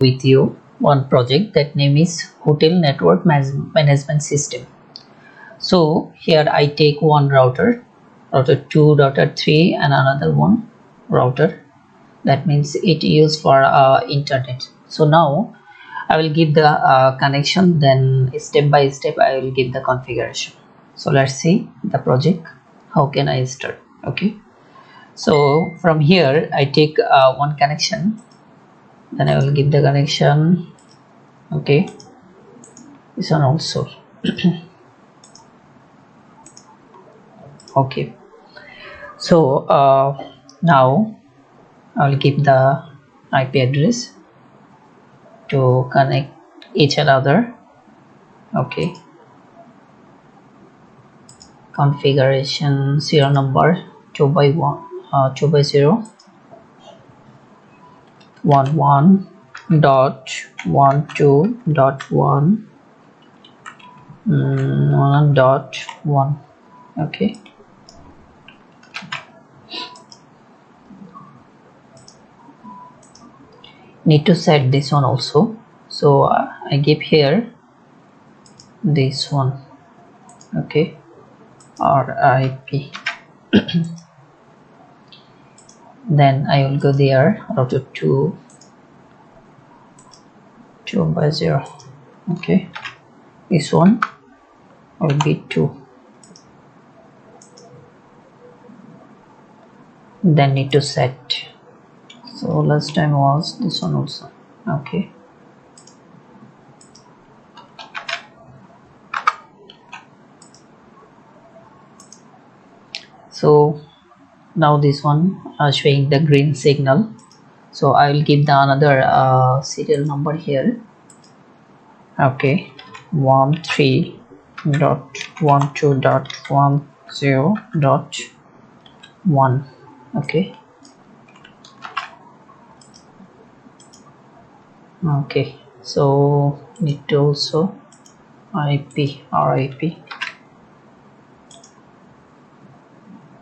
with you one project that name is Hotel Network Management System. So here I take one router 2, router 3 and another one router, that means it used for internet. So now I will give the connection, then step by step I will give the configuration. So let's see the project, how can I start. Okay, so from here I take one connection, then I will give the connection. Okay, this one also. Okay, so now I will give the IP address to connect each another. Okay, configuration serial number 2 by 0 11.12.1 okay, need to set this one also. So I give here this one, okay, RIP. Then I will go there, router 2 by 0. Okay, this one will be 2. Then need to set. So last time was this one also. Okay, so now this one showing the green signal. So I will give the another serial number here. Okay, 13.12.10.1. okay, okay, so need to also RIP.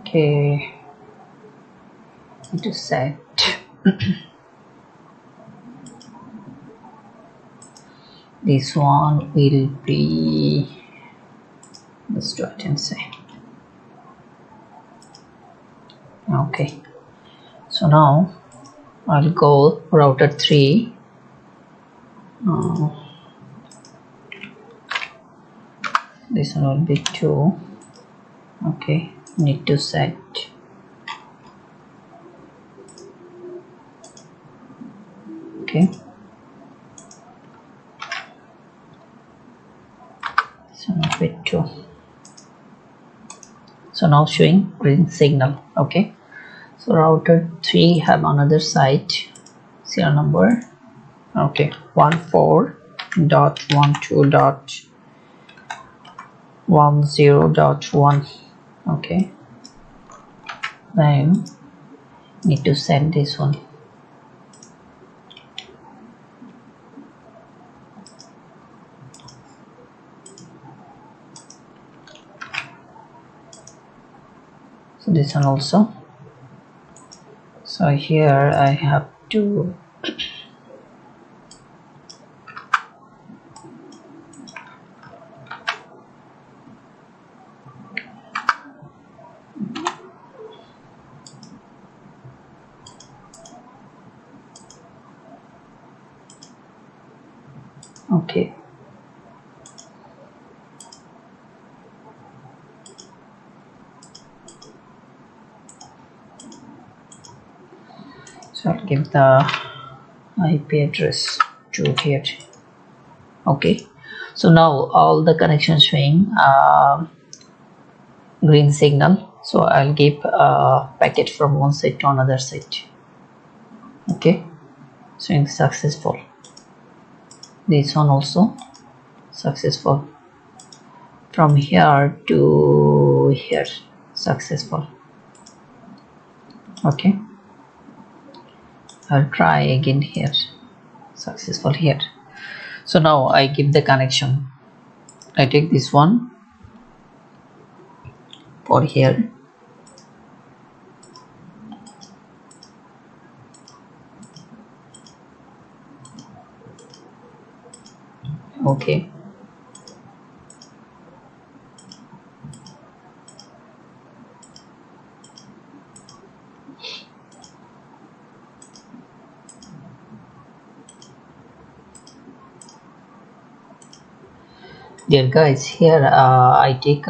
Okay, need to set. This one will be, let's do it and say. Okay, so now I'll go router 3. This one will be 2. Okay, need to set. Okay, so now with 2. So now showing green signal. Okay, so router 3 have another site serial number. Okay, 14.12.10.1. okay, then need to set this one. So this one also. So here I have to okay, so I'll give the IP address to here. Okay, so now all the connections showing green signal. So I'll give a packet from one side to another side. Okay, showing successful. This one also successful. From here to here successful. Okay, I'll try again here, successful here. So now I give the connection. I take this one for here. Okay. Dear guys, here I take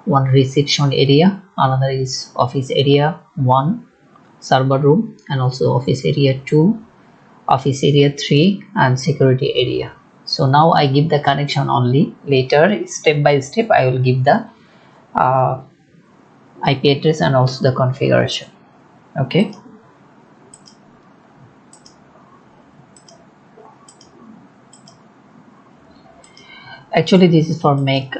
one reception area, another is office area 1, server room, and also office area 2, office area 3, and security area. So now I give the connection only. Later, step by step, I will give the IP address and also the configuration. Okay. Actually, this is for make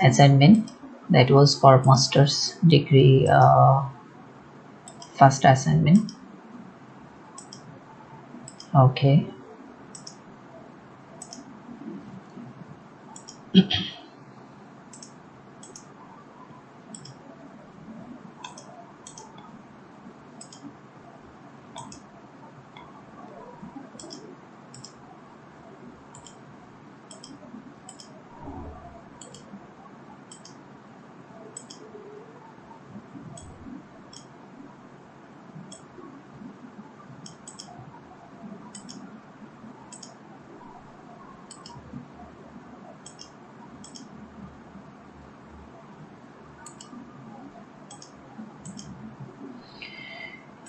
assignment. That was for master's degree first assignment. Okay.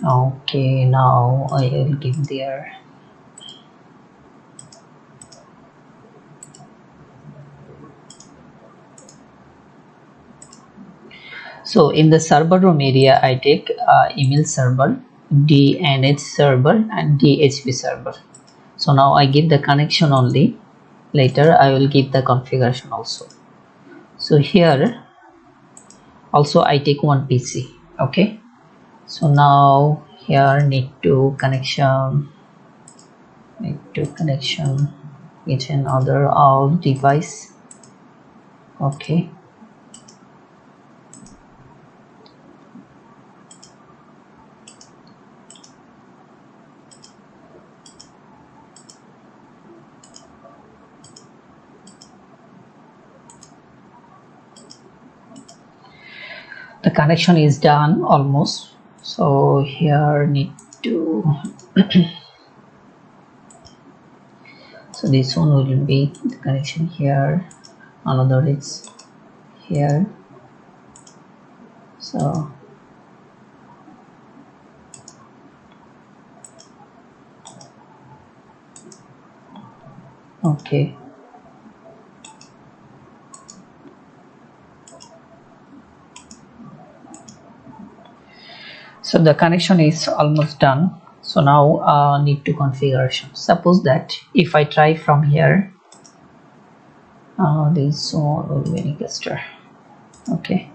Okay, now I will give there. So in the server room area, I take email server, DNH server, and DHP server. So now I give the connection only. Later I will give the configuration also. So here also I take one PC. Okay. So now here need to connection each and other all device. Okay. The connection is done almost. So here need to so this one will be the connection here, another is here. So okay. So the connection is almost done. So now need to configuration. Suppose that if I try from here, this one will be very cluster. Okay.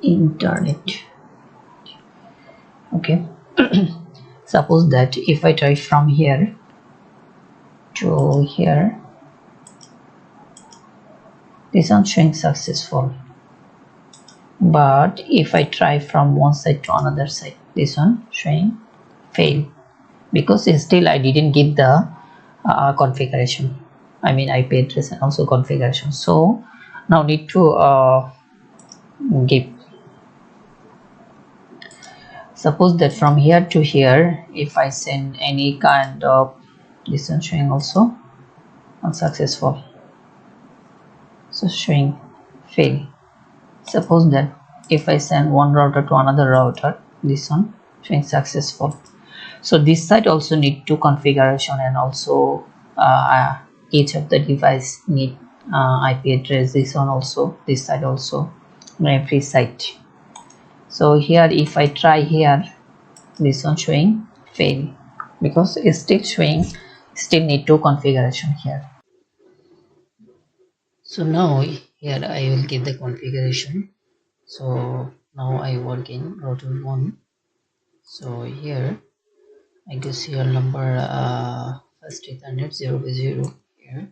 Internet. Okay. Suppose that if I try from here to here, this one showing successful, but if I try from one side to another side, this one showing fail, because still I didn't give the configuration, I mean IP address and also configuration. So now need to give. Suppose that from here to here, if I send any kind of this one showing also unsuccessful, so showing fail. Suppose that if I send one router to another router, this one showing successful. So this side also need to configuration, and also each of the device need IP address. This one also, this side also, every site. So here if I try here, this one showing fail, because it's still showing, still need to configuration here. So now here I will give the configuration. So now I work in router 1. So here I give serial number first Ethernet 0 here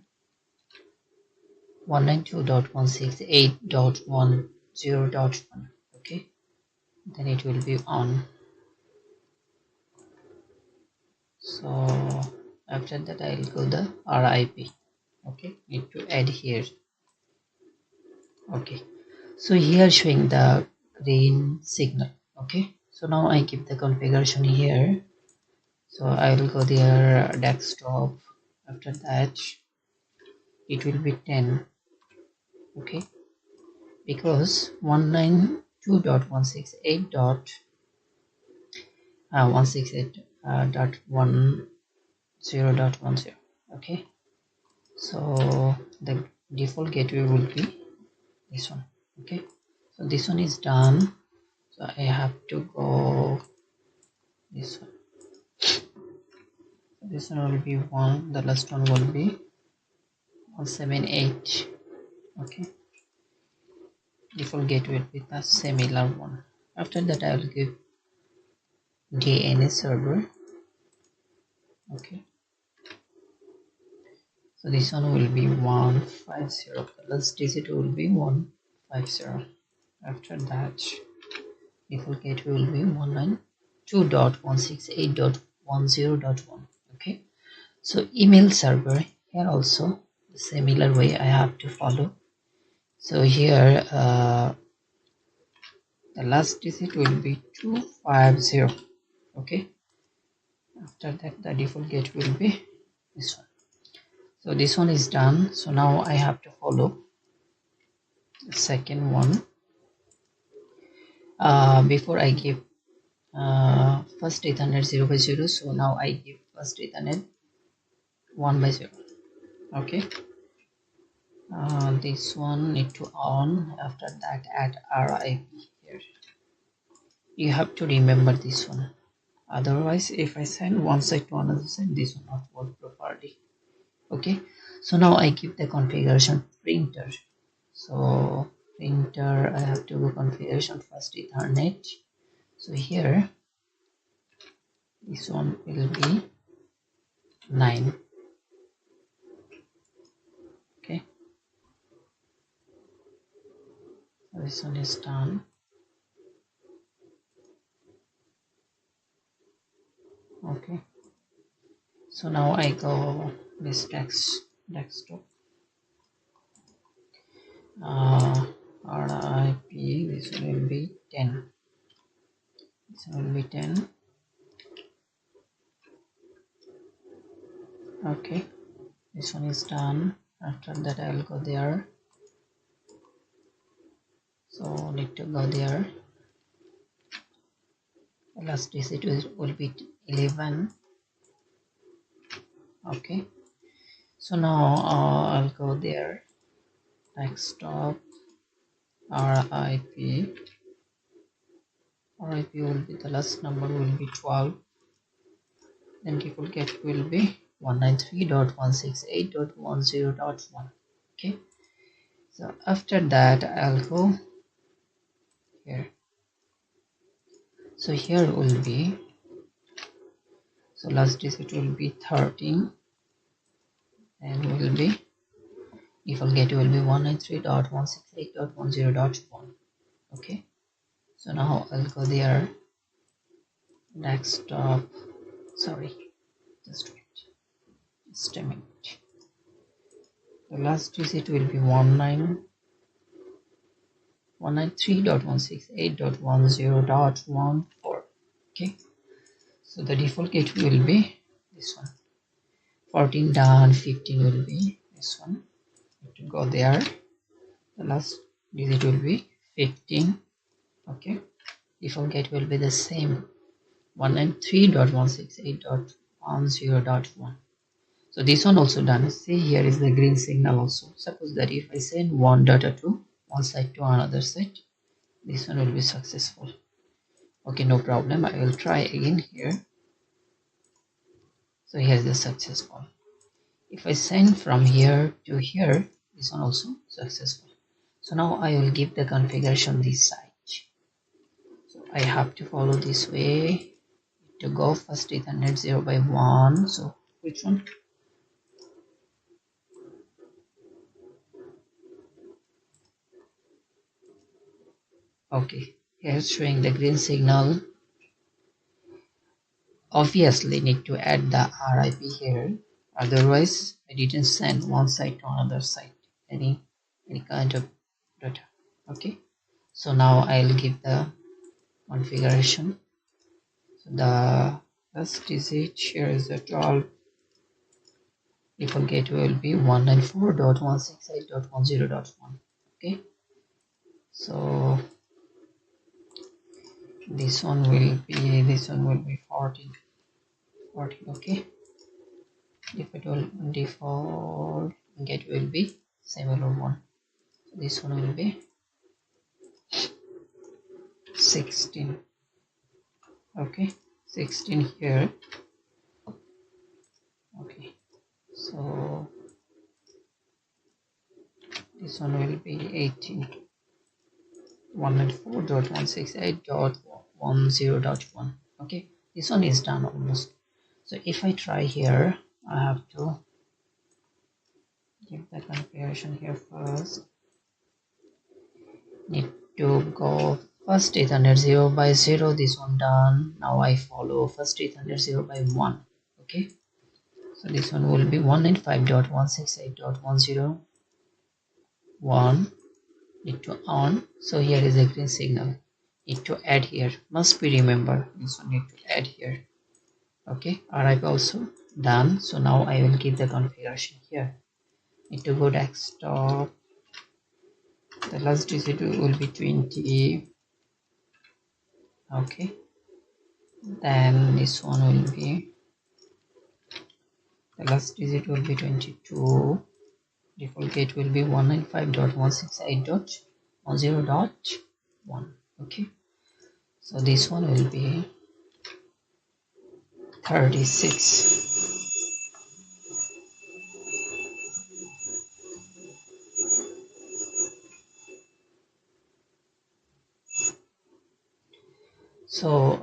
192.168.10.1. okay, then it will be on. So after that I will go the RIP. okay, need to add here. Okay, so here showing the green signal. okay, so now I keep the configuration here. So I will go there desktop. After that it will be 10. okay, because 192.168.168.10.10. okay, so the default gateway will be this one. okay, so this one is done, so I have to go this one. This one will be 1, the last one will be 178. okay, default gateway will be the similar one. After that I will give DNS server. okay, so this one will be 150, the last digit will be 150. After that default gateway will be 192.168.10.1. okay, so email server here also the similar way I have to follow. So here the last digit will be 250. okay, after that the default gate will be this one. So this one is done, so now I have to follow the second one. Before I give first Ethernet 0/0, so now I give first Ethernet 1/0. okay, this one need to on. After that add RIP here. You have to remember this one, otherwise if I send one side to another side this will not work properly. okay, so now I give the configuration printer. So printer I have to go configuration first Ethernet. So here this one will be 9. okay, so this one is done. okay, so now I go this desktop RIP. This will be 10. This will be 10. okay, this one is done. After that I will go there, so need to go there. The last digit will be 11. okay, so now I'll go there desktop RIP. RIP will be the last number will be 12, then default get will be 193.168.10.1. okay, so after that I'll go here. So here will be, so last digit will be 13 and will be default gateway will be 193.168.10.1. okay, so now I'll go there desktop. Sorry, just wait, just a minute. The last digit will be 193.168.10.14. okay, so the default gateway will be this one. 14 done, 15 will be this one. To go there, the last digit will be 15. okay, default gateway will be the same 193.168.10.1. so this one also done. See, here is the green signal also. Suppose that if I send one data to one side to another side, this one will be successful. okay, no problem, I will try again here. So here is the successful. If I send from here to here, this one also successful. So now I will give the configuration this side. I have to follow this way to go. First Ethernet 0 by 1. So which one? Okay, here's showing the green signal. Obviously need to add the RIP here, otherwise I didn't send one side to another side any kind of data. Okay, so now I'll give the configuration. So the first digit here is the 12. Default gateway will be 194.168.10.1. Okay, so this one will be 14. Okay, default gateway will be similar one. So this one will be 16. Okay, 16 here. Okay, so this one will be 18. 194.168.10.1. Okay, this one is done almost. So if I try here, I have to give the configuration here first. Need to go first Ethernet 0 by 0. This one done. Now I follow first Ethernet 0 by 1. Okay, so this one will be 195.168.10.1. Need to on. So here is a green signal. Need to add here. Must be remember. This one need to add here. Okay, RIP also done. So now I will give the configuration here. Need to go desktop. The last digit will be 20. Okay, then this one will be, the last digit will be 22. Default gate will be 195.168.10.1. Okay, so this one will be 36. So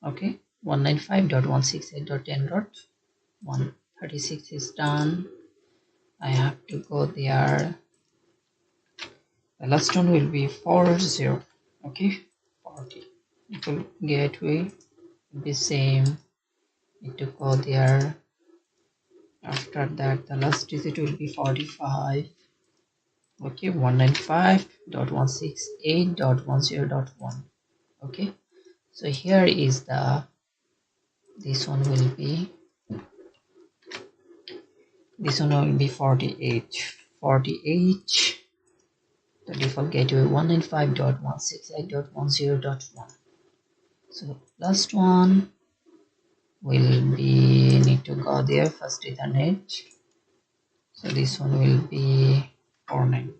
okay, 195.168.10.1. 36 is done. I have to go there. The last one will be 40. Okay, 40. Default gateway will be same. Need to go there. After that, the last digit will be 45. Okay, 195.168.10.1. Okay, so here is the, this one will be 48. The default gateway 195.168.10.1. So last one will be, need to go there first Ethernet. So this one will be 49.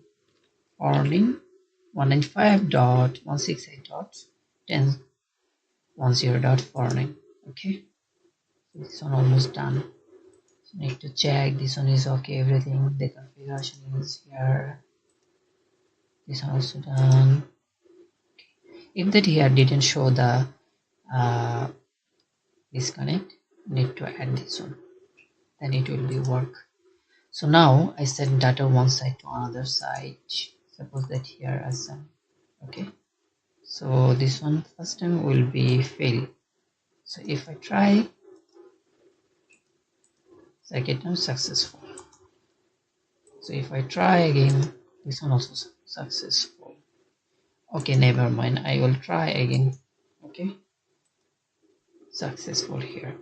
195.168.10.10.49. Okay, this one almost done. So need to check this one is okay, everything, the configuration is here. This one also done. If that here didn't show the disconnect, need to add this one, then it will be work. So now I send data one side to another side. Suppose that here I send. Okay, so this one first time will be fail. So if I try, second time successful. So if I try again, this one also successful. Okay, never mind, I will try again. Okay, successful here.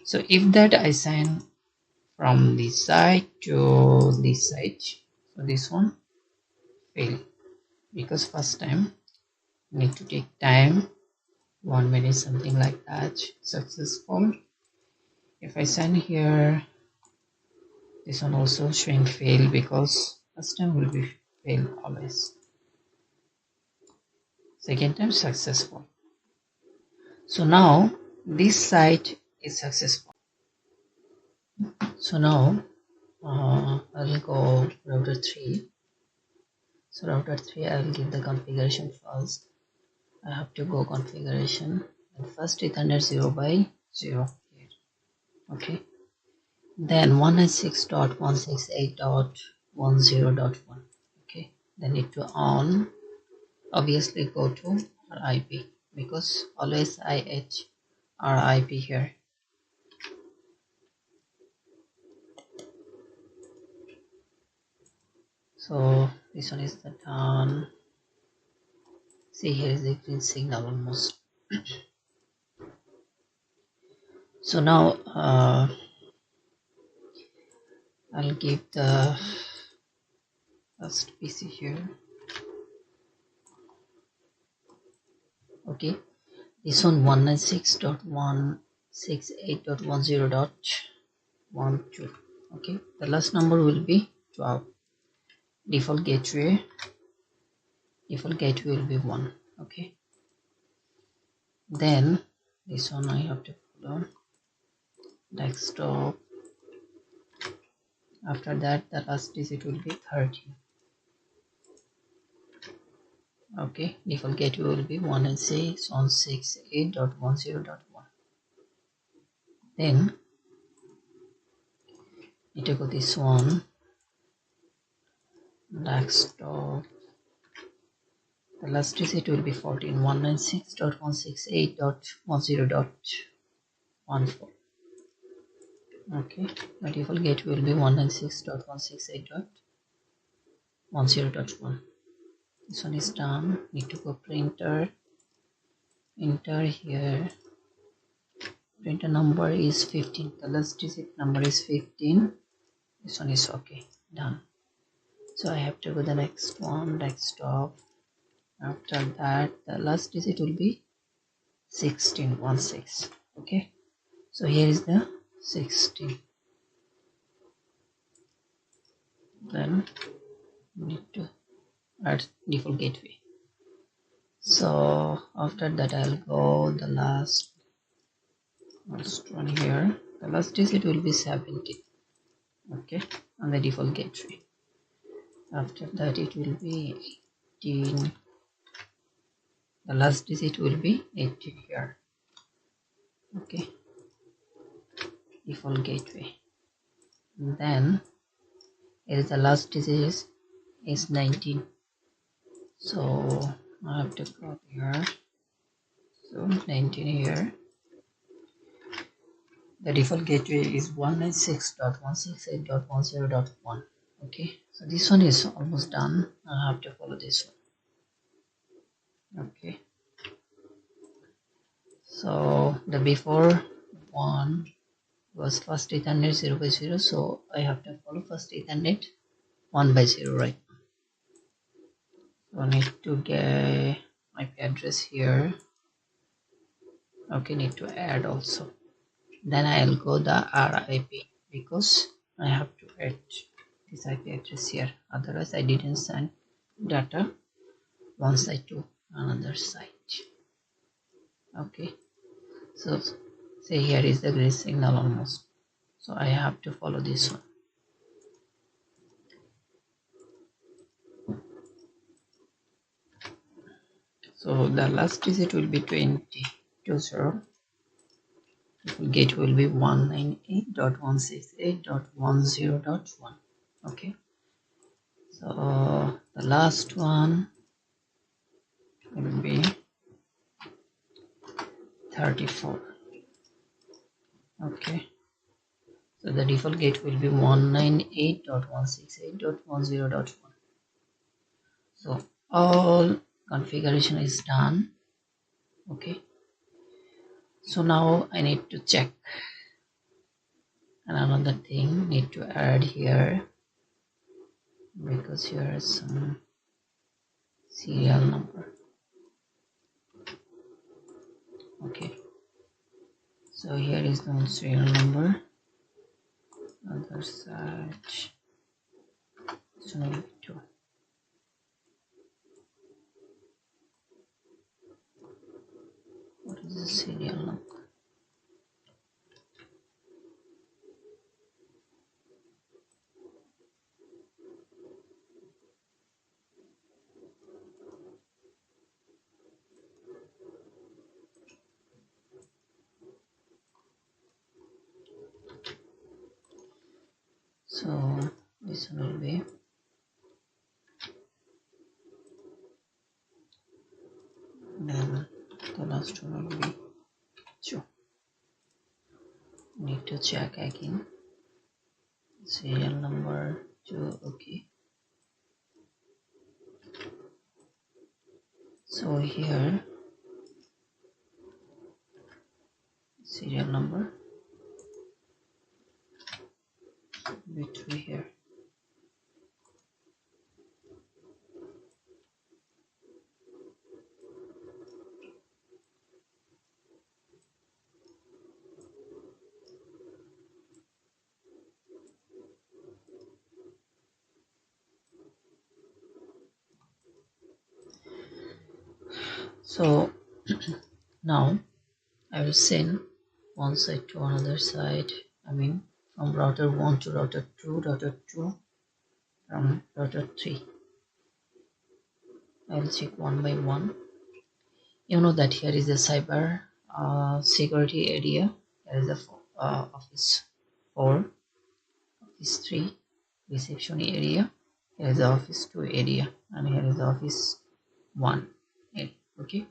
So if that I send from this side to this side, so this one fail, because first time need to take time, 1 minute, something like that. Successful. If I send here, this one also showing fail, because first time will be fail always. Second time successful. So now this site is successful. So now I'll go router 3. So router 3, I will give the configuration first. I have to go configuration and first Ethernet 0 by 0 here. Okay, then 196.168.10.1. okay, then need to on, obviously go to our IP because always IH our IP here. So this one is the done. See, here is the green signal almost. So now I'll give the first PC here. Okay, this one 196.168.10.12. okay, the last number will be 12. Default gateway will be 1. Okay, then this one I have to follow desktop. After that the last digit will be 13. okay, default gateway will be 196.168.10.1. then need to go this one desktop. The last digit will be 14. 196.168.10.14. okay, the default gateway will be 196.168.10.1. this one is done. Need to go printer, enter here, printer number is 15, the last digit number is 15. This one is okay, done. So I have to go the next one, desktop. After that the last digit will be 16, 16. okay, so here is the 16. then need to add default gateway. So after that I'll go the last one here. The last digit will be 17. okay, on the default gateway. After that it will be 18. The last digit will be 18 here. okay, default gateway. And then here is the last digit is 19. So I have to go here. So 19 here. The default gateway is 196.168.10.1. okay, so this one is almost done. I have to follow this one. okay, so the before one was first Ethernet 0 by 0, so I have to follow first Ethernet 1 by 0, right? So I need to get IP address here. okay, need to add also. Then I'll go the RIP because I have to add this IP address here, otherwise I didn't send data one side to another side. okay, so say here is the green signal almost, so I have to follow this one. So the last digit will be 20. Gate will be 198.168.10.1. okay, so the last one will be 34. okay, so the default gate will be 198.168.10.1. so all configuration is done. okay, so now I need to check, and another thing need to add here because here is some serial number. okay, so here is the serial number. Other side, so will be 2. What is the serial number? must not be true. Need to check again. Serial number 2. Okay, so here serial number be 3 here. So now I will send one side to another side. I mean from router 1 to router 2, router 2 from router 3. I will check one by one. You know that here is a cyber security area. There is a office 4, office 3, reception area. Here is the office 2 area, and here is the office 1 area. Okay,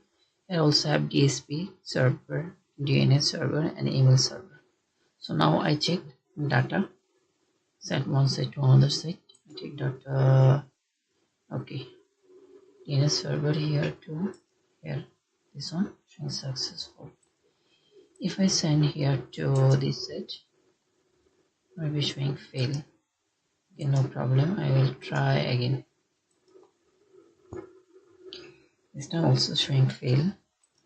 here also have DSP server, DNS server, and email server. So now I check data, set one side to another side. I take data. Okay, DNS server here to here. This one showing successful. If I send here to this set, maybe showing fail. Okay, no problem. I will try again. This time also showing fail.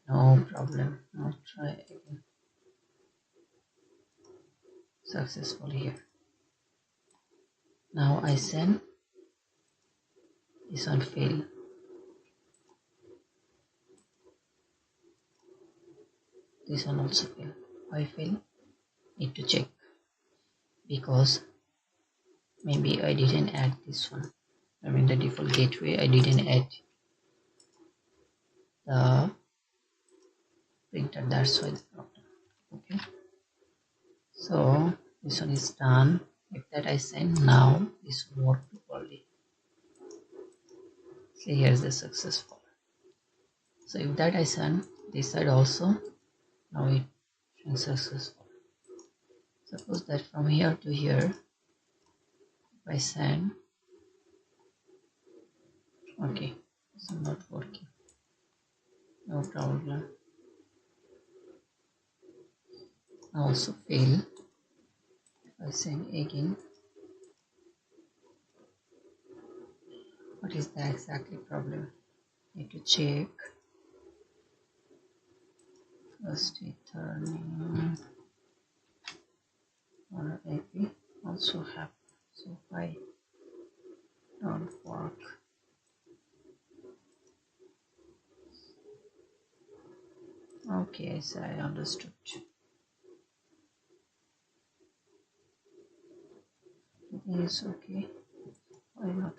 No problem. I'll try again. Successful here. Now I send. This one fail. This one also fail. Why fail? Need to check, because maybe I didn't add this one. I mean the default gateway, I didn't add the printer, that's why the problem. Okay, so this one is done. If that I send, now this one work properly. See, here's the successful. So if that I send this side also, now it is successful. Suppose that from here to here, if I send, okay, it's not working. No problem. Also fail. If I send again, what is the exactly problem? Need to check. First returning or AP also have. So why don't work? Okay, so I understood. It is okay. Why not